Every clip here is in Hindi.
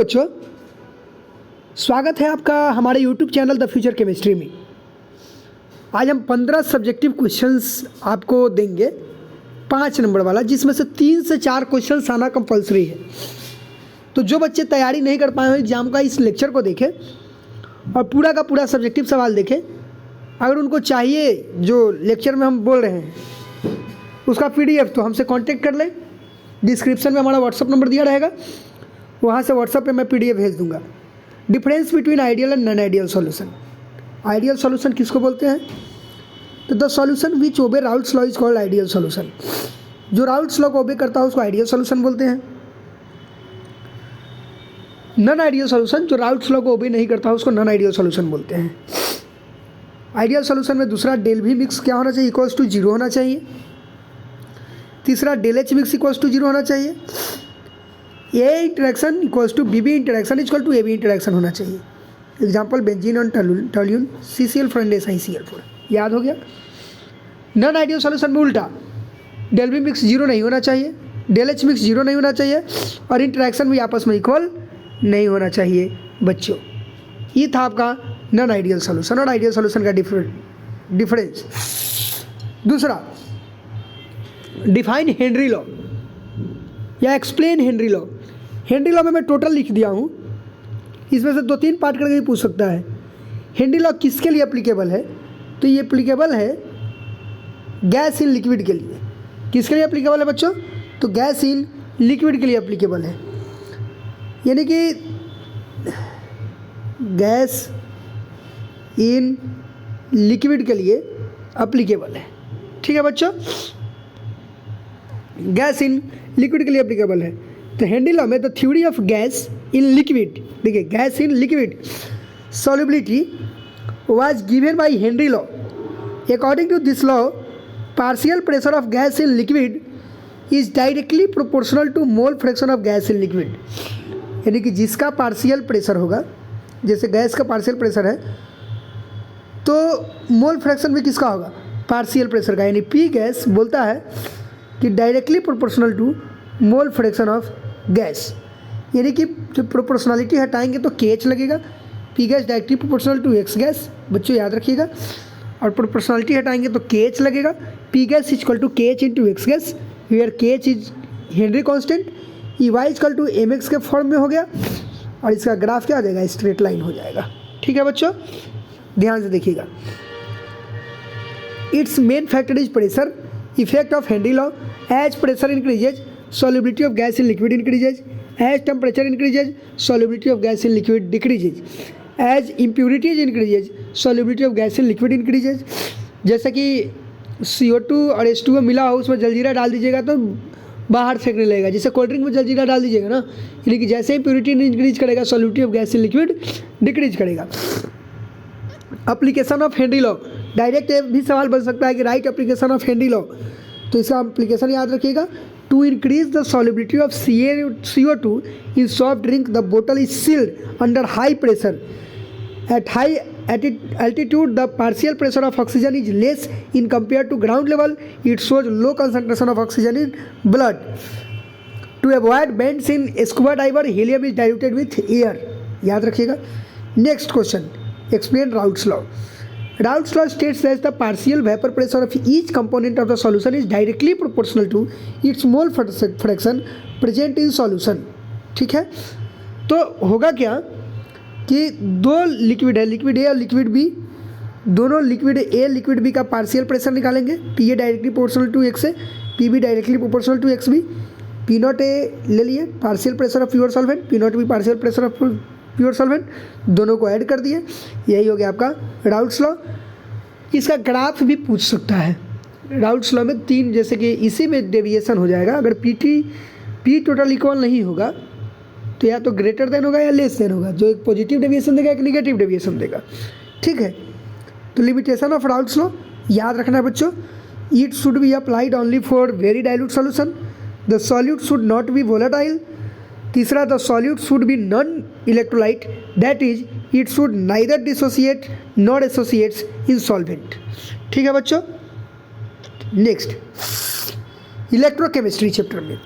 बच्चों, स्वागत है आपका हमारे YouTube channel the future chemistry में। आज हम 15 सब्जेक्टिव क्वेश्चंस आपको देंगे, 5 नंबर वाला, जिसमें से 3 से 4 क्वेश्चंस आना कंपलसरी है। तो जो बच्चे तैयारी नहीं कर पाए हैं एग्जाम का, इस लेक्चर को देखें और पूरा का पूरा सब्जेक्टिव सवाल देखें। अगर उनको चाहिए जो लेक्चर में हम बोल रहे हैं उसका PDF, तो हमसे कांटेक्ट कर लें। डिस्क्रिप्शन में हमारा व्हाट्सअप नंबर दिया रहेगा, वहाँ से व्हाट्सअप पे मैं PDF भेज दूंगा। Difference between ideal and non ideal solution. Ideal solution किसको बोलते हैं? तो the solution which obey Raoult's law is called ideal solution. जो राउल्ट्स लॉ को ओबे करता है उसको आइडियल सॉल्यूशन बोलते हैं। नॉन आइडियल सॉल्यूशन जो राउल्ट्स लॉ को ओबे नहीं करता उसको नॉन आइडियल सॉल्यूशन बोलते हैं। आइडियल सॉल्यूशन में दूसरा डेल भी मिक्स क्या होना चाहिए? इक्वल्स टू 0 होना चाहिए। तीसरा del H mix equals to 0 होना चाहिए। A interaction equals to B interaction equal to A B interaction होना चाहिए। एग्जाम्पल बेंजीन और टोल्यून CCl फ्रेंड SiCl4। याद हो गया। नॉन आइडियल सॉल्यूशन में उल्टा, डेल बी मिक्स 0 नहीं होना चाहिए, डेल एच मिक्स 0 नहीं होना चाहिए और इंटरेक्शन भी आपस में इक्वल नहीं होना चाहिए। बच्चों, ये था आपका नॉन आइडियल सॉल्यूशन और आइडियल सॉल्यूशन का डिफरेंस। दूसरा, डिफाइन हेनरी लॉ या explain Henry law. Henry law में मैं टोटल लिख दिया हूँ, इसमें से 2-3 पार्ट करके भी पूछ सकता है। हेनरी लॉ किसके लिए एप्लीकेबल है? तो ये एप्लीकेबल है गैस इन लिक्विड के लिए। किसके लिए एप्लीकेबल है बच्चों? तो गैस इन लिक्विड के लिए एप्लीकेबल है, यानी कि गैस इन लिक्विड के लिए एप्लीकेबल है। ठीक है बच्चों, गैस इन लिक्विड के लिए एप्लीकेबल है। तो हेनरी लॉ में the theory of gas in liquid, देखिए gas in liquid solubility was given by Henry law. According to this law, partial pressure of gas in liquid is directly proportional to mole fraction of gas in liquid. यानी कि जिसका पार्शियल प्रेशर होगा, जैसे गैस का पार्शियल प्रेशर है तो मोल फ्रैक्शन भी किसका होगा? पार्शियल प्रेशर का। यानी पी गैस बोलता है कि directly proportional to mole fraction of gas. यानी कि जब प्रोपोर्शनलिटी हटाएंगे तो KH लगेगा। P gas directly proportional to X gas, बच्चों याद रखिएगा। और प्रोपोर्शनलिटी हटाएंगे तो KH लगेगा। P gas equal to KH into X gas, where KH is Henry constant. EY equal to MX के फॉर्म में हो गया और इसका ग्राफ क्या हो जाएगा? स्ट्रेट लाइन हो जाएगा। ठीक है बच्चों, ध्यान से देखिएगा। It's main factor is pressure. Effect of Henry law, as pressure increases solubility of gas in liquid increases, as temperature increases solubility of gas in liquid decreases, as impurities increases solubility of gas in liquid increases। जैसे कि CO2 और H2O मिला हो, उसमें जलजीरा डाल दीजिएगा तो बाहर फेंकने लगेगा। जैसे कोल्ड ड्रिंक में जलजीरा डाल दीजिएगा ना, यानी कि जैसे ही प्योरिटी इंक्रीज करेगा solubility of gas in liquid decrease करेगा। Application of Henry law, direct भी सवाल बन सकता है कि write application of Henry law. तो इसका एप्लीकेशन याद रखिएगा। To increase the solubility of CO2 in soft drink, the बोतल is sealed under high pressure. At high altitude the partial pressure of oxygen is less in compared to ground level. It shows low concentration of oxygen in blood. To avoid bends in scuba diver, helium is diluted with air. याद रखिएगा। Next question, explain Raoult's law. Raoult's law states that the partial vapor pressure of each component of the solution is directly proportional to its mole fraction present in solution। ठीक है, तो होगा क्या कि 2 लिक्विड है, लिक्विड A और लिक्विड B, दोनों लिक्विड A लिक्विड B का पार्शियल प्रेशर निकालेंगे। PA directly proportional to X है, PB directly proportional to XB। P0 A ले लिए, partial pressure of pure solvent, P0 B partial pressure of pure solvent, दोनों को ऐड कर दिए। यही हो गया आपका राउल्ट्स लॉ। इसका ग्राफ भी पूछ सकता है। राउल्ट्स लॉ में 3, जैसे कि इसी में डेविएशन हो जाएगा। अगर P टोटल इक्वल नहीं होगा तो या तो ग्रेटर देन होगा या लेस देन होगा, जो एक पॉजिटिव डेविएशन देगा, एक निगेटिव डेविएशन देगा। ठीक है, तो लिमिटेशन ऑफ राउल्ट्स लॉ याद रखना है बच्चों। It should be applied only for very dilute solution. The solute should not be volatile. तीसरा, the solute should be non electrolyte, that is it should neither dissociate not associates in solvent. ठीक है बच्चों। नेक्स्ट, इलेक्ट्रोकेमिस्ट्री चैप्टर में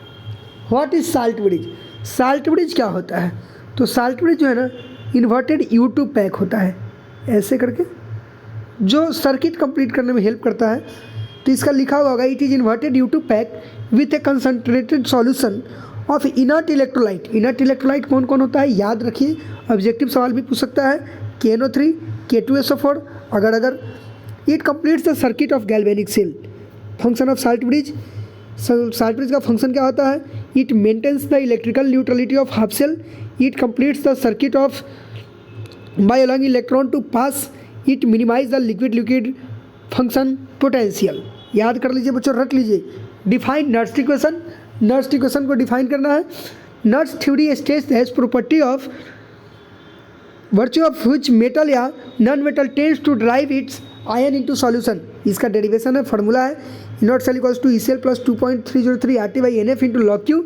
what is salt bridge. Salt bridge क्या होता है? तो साल्ट ब्रिज जो है ना इन्वर्टेड U2 पैक होता है ऐसे करके, जो सर्किट कंप्लीट करने में हेल्प करता है। तो इसका लिखा हुआ होगा it is inverted U2 pack with A concentrated solution of inert electrolyte. Inert electrolyte कौन कौन होता है याद रखिए, ऑब्जेक्टिव सवाल भी पूछ सकता है। KNO3, K2SO4 अगर it completes the circuit of galvanic cell. Function of salt bridge का फंक्शन क्या होता है? It maintains the electrical neutrality of half cell, it completes the circuit of by allowing electron to pass, it minimise the liquid function potential. याद कर लीजिए बच्चों, रट लीजिए। Define Nernst equation, Nernst equation को डिफाइन करना है। Nernst theory states that property of virtue of which metal या non metal tends to drive its ion into solution. इसका डेरिवेशन है, फार्मूला है inert cell equals to ECl plus 2.303 RT/NF into log Q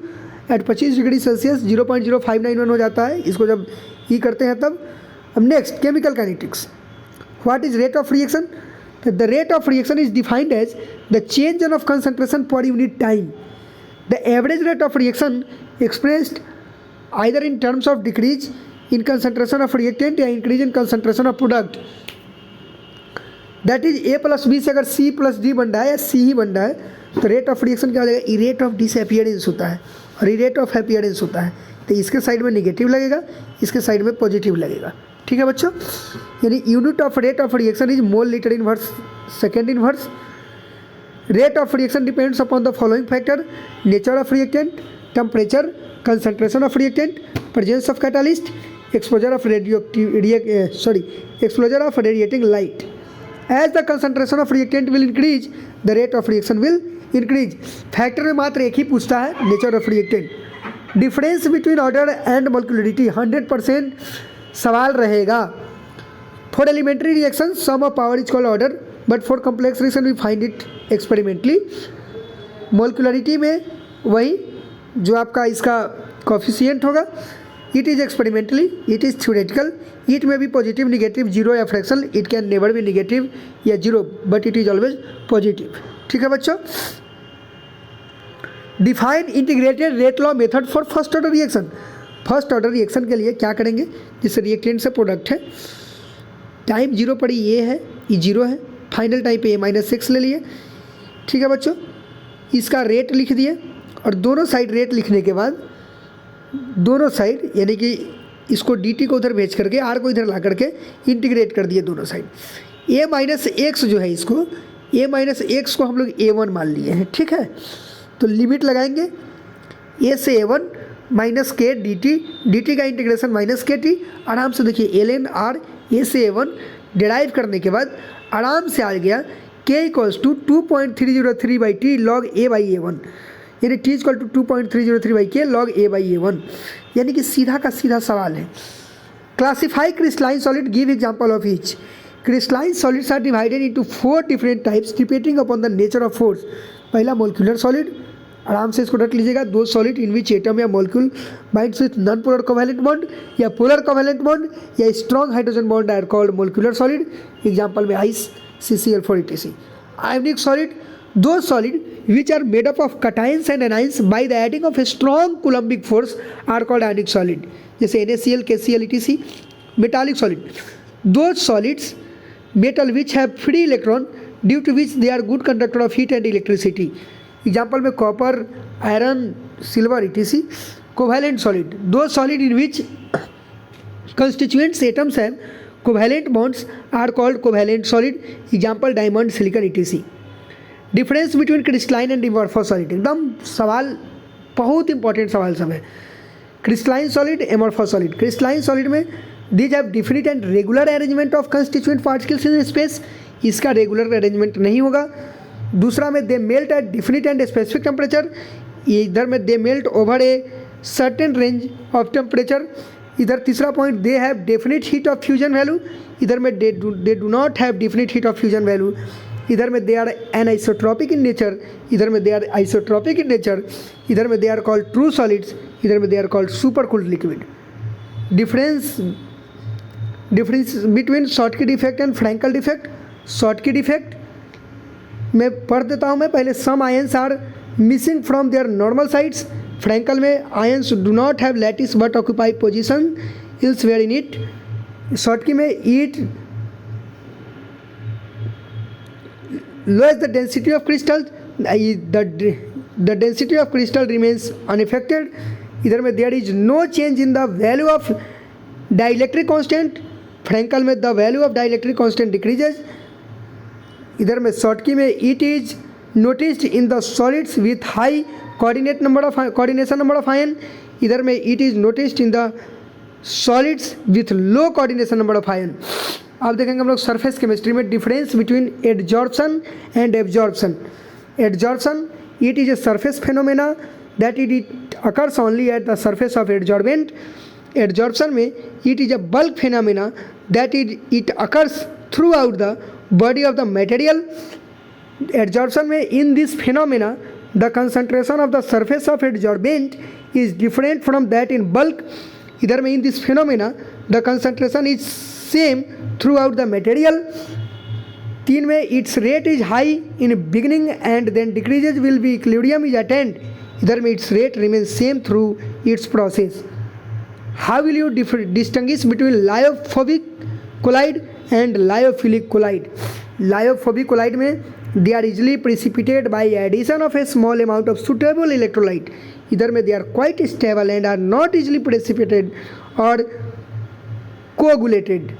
at 25 degree Celsius 0.0591 हो जाता है। इसको जब ई करते हैं तब। अब next chemical kinetics. What is rate of reaction? The rate of reaction is defined as the change of concentration per unit time. The average rate of reaction expressed either in terms of decrease in concentration of reactant या increase in concentration of product. That is A plus B से अगर C प्लस D बन रहा है या C ही बन रहा है तो रेट ऑफ रिएक्शन क्या हो जाएगा? ई रेट ऑफ डिसअपियरेंस होता है और ई रेट ऑफ अपीयरेंस होता है। तो इसके साइड में निगेटिव लगेगा, इसके साइड में पॉजिटिव लगेगा। ठीक है बच्चों, यानी unit of rate of reaction is mole litre inverse second inverse. Rate of reaction depends upon the following factor: nature of reactant, temperature, concentration of reactant, presence of catalyst, exposure of exposure of radiating light. As the concentration of reactant will increase, the rate of reaction will increase. Factor में मात्र एक ही पूछता है, nature of reactant. Difference between order and molecularity 100% सवाल रहेगा। For elementary reaction sum of power is called order, but for complex reaction we find it experimentally. Molecularity में वही जो आपका इसका कोफिशिएंट होगा, it is experimentally, it is theoretical, it में भी पॉजिटिव, निगेटिव, जीरो या fractional, it can never be negative या zero, but it is always positive. ठीक है बच्चों, define integrated rate law method for first order reaction. First order reaction के लिए क्या करेंगे? जिससे रिएक्टेंट से प्रोडक्ट है, टाइम जीरो पड़ी ये है, ये जीरो है, फाइनल टाइम पे A-6 ले लिए। ठीक है बच्चों, इसका रेट लिख दिए और दोनों साइड रेट लिखने के बाद दोनों साइड यानी कि इसको dt को उधर भेज करके r को इधर ला करके इंटीग्रेट कर दिए दोनों साइड। A-x जो है, इसको A-x को हम लोग A1 मान लिए हैं। ठीक है, तो लिमिट लगाएंगे A से A1 माइनस के dt का इंटीग्रेशन माइनस KT। आराम से देखिए ln r A से A1 डिराइव करने के बाद आराम से आ गया k equals to 2.303/t log A/A1, यानी t equal to 2.303/k log A/A1, यानी कि सीधा का सीधा सवाल है। Classify crystalline solid, give example of each. Crystalline solids are divided into 4 different types depending upon the nature of force. पहला मोलिकुलर सॉलिड, आराम से इसको रट लीजिएगा। Those solid in which atom या molecule binds with non polar covalent bond या पोलर कोवैलेंट बॉन्ड या strong hydrogen bond are called molecular solid. Example में ice, CCl4 etc. Ionic solid, those solid which are made up of cations and anions by the adding of a strong coulombic force are called ionic solid, जैसे NaCl, KCl etc. Metallic solid, those solids metal which have free electron due to which they are good conductor of heat and electricity. Example में copper, iron, silver etc. Covalent solid, those solid in which constituent atoms have covalent bonds are called covalent solid. Example diamond, silicon etc. Difference between crystalline and amorphous solid, एकदम सवाल बहुत इंपॉर्टेंट सवाल सब है। Crystalline solid, amorphous solid. Crystalline solid में these have definite and regular arrangement of constituent particles in space, इसका रेगुलर अरेंजमेंट नहीं होगा। दूसरा में they melt at definite and specific temperature, इधर में they melt over a certain range of temperature. इधर तीसरा point they have definite heat of fusion value, इधर में they do not have definite heat of fusion value. इधर में they are anisotropic in nature, इधर में they are isotropic in nature, इधर में they are called true solids, इधर में they are called super cooled liquid. Difference between Schottky defect and Frenkel defect. Schottky defect में पढ़ देता हूँ मैं पहले। Some ions are missing from their normal sites, Frenkel में ions do not have lattice but occupy position elsewhere in it. Schottky में it lowers the density of crystal, the density of crystal remains unaffected. इधर में there is no change in the value of dielectric constant. Frenkel में the value of dielectric constant decreases. इधर में शॉर्टकी में it is noticed in the solids with high coordination number of ion. इधर में it is noticed in the solids with low coordination number of ion. अब देखेंगे हम लोग सरफेस केमिस्ट्री में difference between adsorption and absorption. Adsorption it is a surface phenomena that it occurs only at the surface of adsorbent. Adsorption में it is a bulk phenomena that it occurs throughout the body of the material. Adsorption में in this phenomena the concentration of the surface of adsorbent is different from that in bulk. इधर में in this phenomena the concentration is same throughout the material. 3 में its rate is high in beginning and then decreases will be equilibrium is attend. इधर में its rate remain same through its process. How will you distinguish between lyophobic colloid and lyophilic colloid. Lyophobic colloid में they are easily precipitated by addition of a small amount of suitable electrolyte. इधर में they are quite stable and are not easily precipitated और कोगुलेटेड।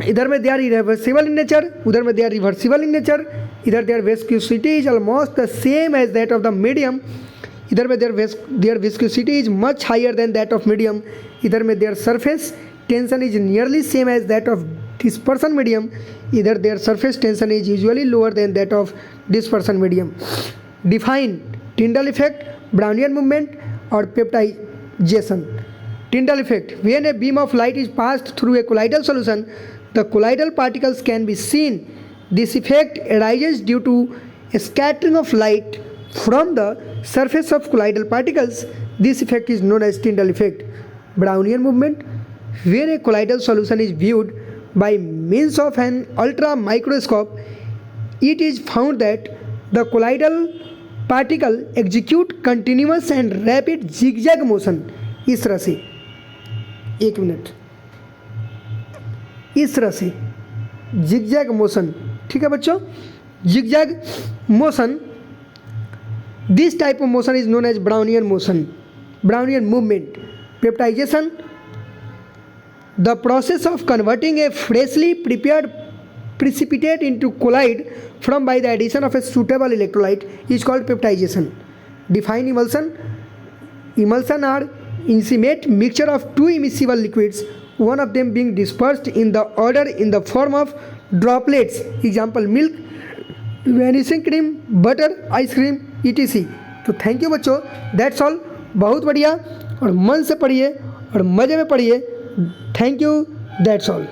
इधर में they are irreversible in nature, उधर में they are reversible in nature. इधर their viscosity is almost the same as that of the medium. इधर में their viscosity is much higher than that of medium. इधर में their surface tension is nearly same as that of dispersion medium. इधर their surface tension is usually lower than that of dispersion medium. Define Tyndall effect, Brownian movement और peptization. Tyndall effect. When a beam of light is passed through a colloidal solution, the colloidal particles can be seen. This effect arises due to a scattering of light from the surface of colloidal particles. This effect is known as Tyndall effect. Brownian movement. When a colloidal solution is viewed by means of an ultra microscope, it is found that the colloidal particle execute continuous and rapid zigzag motion. इस तरह से, एक मिनट, इस तरह से जिगजैग मोशन। ठीक है बच्चों, zigzag motion, this type of motion is known as Brownian motion, Brownian movement. Peptization, the process of converting a freshly prepared precipitate into colloid from by the addition of a suitable electrolyte is called peptidization. Define emulsion. Emulsion are intimate mixture of two immiscible liquids, one of them being dispersed in the order in the form of droplets. Example milk, vanishing cream, butter, ice cream, etc. तो थैंक यू बच्चों, दैट्स ऑल। बहुत बढ़िया, और मन से पढ़िए और मज़े में पढ़िए। Thank you, that's all.